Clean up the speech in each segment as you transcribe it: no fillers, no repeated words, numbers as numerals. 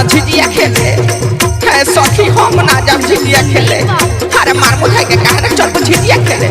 ना झिझिया खेले है सखी हम ना जब झिझिया खेले अरे मार मुझे के कहे ना चल झिझिया खेले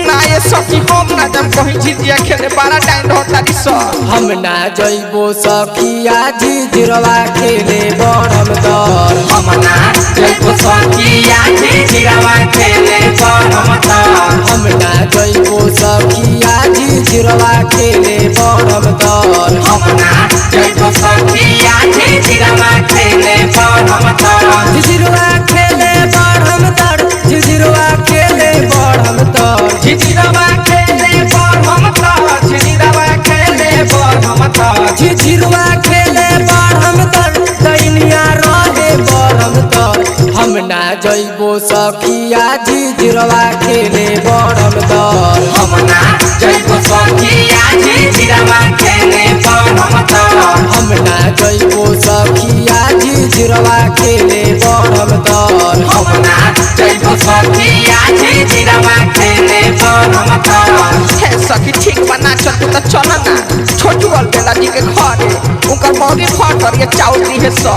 ना ये सखी हम ना जब कहीं झिझिया खेले बड़ा टाइम होता दिसो हम ना जइबो सखिया झिझिरवा खेले बड़म दर हम ना जइबो सखिया झिझिरवा खेले बड़म दर हम ना जइबो सखिया झिझिरवा खेले बड़म दर हम ना जइबो सखिया झिझिरवा खेले बड़म दर झिझिरवा खेले बड़म दर झिझिरवा खेले बड़म दर झिझिरवा खेले बड़म दर झिझिरवा खेले बड़म दर झिझिरवा खेले बड़म दर दैनिया रहे बड़म दर हम ना जइबो सखिया झिझिरवा खेले बड़म दर हम ना जइबो सखिया झिझिरवा खेले बड़म दर हम ना जइबो सखिया झिझिरवा खेले बड़म दर हम ना जइबो सखिया झिझिरवा खेले बड़म दर है सखी ठीक बना चल तो चल ना छोटू वाल बेला जी के घरे उनका मौगी फटर ये चाउर दी है सो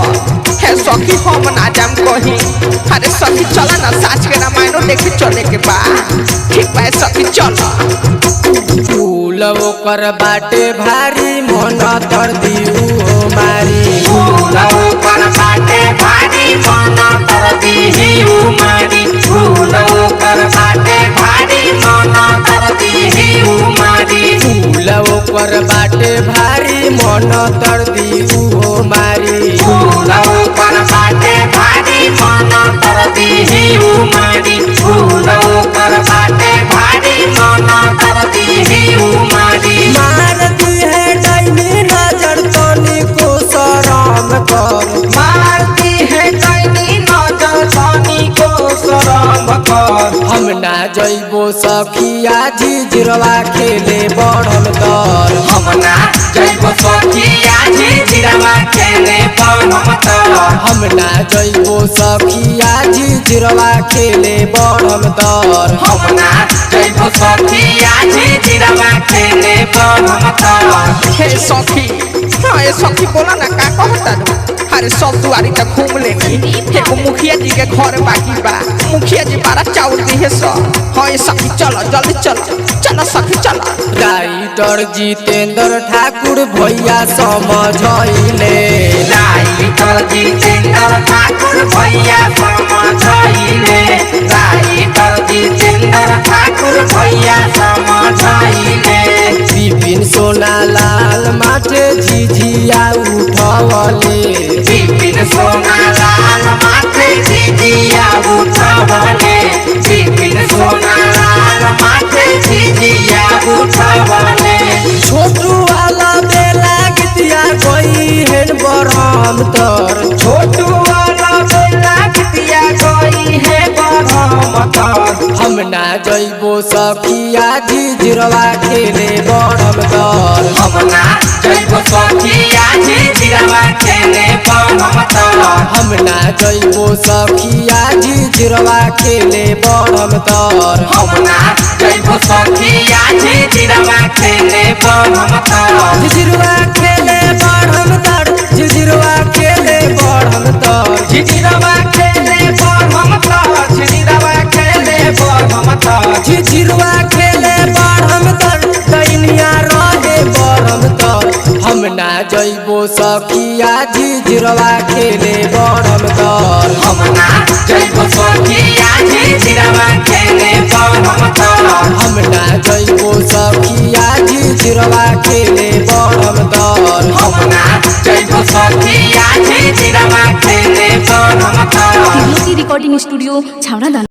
है सखी हम ना जाम कहीं अरे सखी चला ना साच के रामायण देखे चले के बा ठीक बा सखी चल फूल ओकर बाटे भारी मन तर दिउ मारी फूल ओकर बाटे भारी मन तर दिउ मारी फूल ओकर बाटे भारी मन तर दिउ मारी फूल ओकर बाटे भारी मन तर दिउ मारी फूल ओकर बाटे भारी मन तर दिउ मारी फूल ओकर बाटे भारी मन तर दिउ मारी मारती है डाइनी नजर तनी को शरम कर मारती है डाइनी नजर तनी को शरम कर हम ना जइबो सखिया झिझिरवा खेले बड़म दर हम ना जइबो सखिया झिझिरवा खेले बड़म दर हम ना जइबो सखिया झिझिरवा खेले बड़म दर हम ना जइबो सखिया झिझिरवा खेले बड़म दर हे सखी हाँ ये सखी बोला ना का कहता दो अरे सब दुआरी तक घूम लेनी एगो मुखिया जी के घर बाकी बा मुखिया जी बारा चाउर दी है सो हाँ ये सखी चलो जल्दी चलो चलो सखी चलो राइटर जितेंद्र ठाकुर भैया समझैले राइटर जितेंद्र ठाकुर भैया समझैले राइटर जितेंद्र ठाकुर भैया समझैले विपिन सोना लाल माथे झिझिया उठवले विपिन सोना लाल माथे झिझिया उठवले विपिन सोना लाल माथे झिझिया उठवले छोटू वाला बेला गीतिया गई हेन बरम तर छोटू वाला बेला कितिया गई है बरम तर हम ना जइबो सखिया झिझिरवा खेले बड़म दर हम ना जइबो सखिया झिझिरवा खेले बड़म दर हम ना जइबो सखिया झिझिरवा खेले बड़म दर हम ना जइबो सखिया झिझिरवा खेले बड़म दर झिझिरवा खेले बड़म दर झिझिरवा खेले बड़म दर झिझिरवा खेले बरम तर झिझिरवा खेले बरम तर झिझिरवा खेले बड़म दर दैनिया रहे बड़म दर हम ना जइबो सखिया झिझिरवा खेले बड़म दर हम ना जइबो सखिया झिझिरवा खेले बड़म दर हम ना जइबो सखिया झिझिरवा खेले बड़म दर हम ना जइबो सखिया झिझिरवा खेले बड़म दर रिकॉर्डिंग स्टूडियो छावड़ा।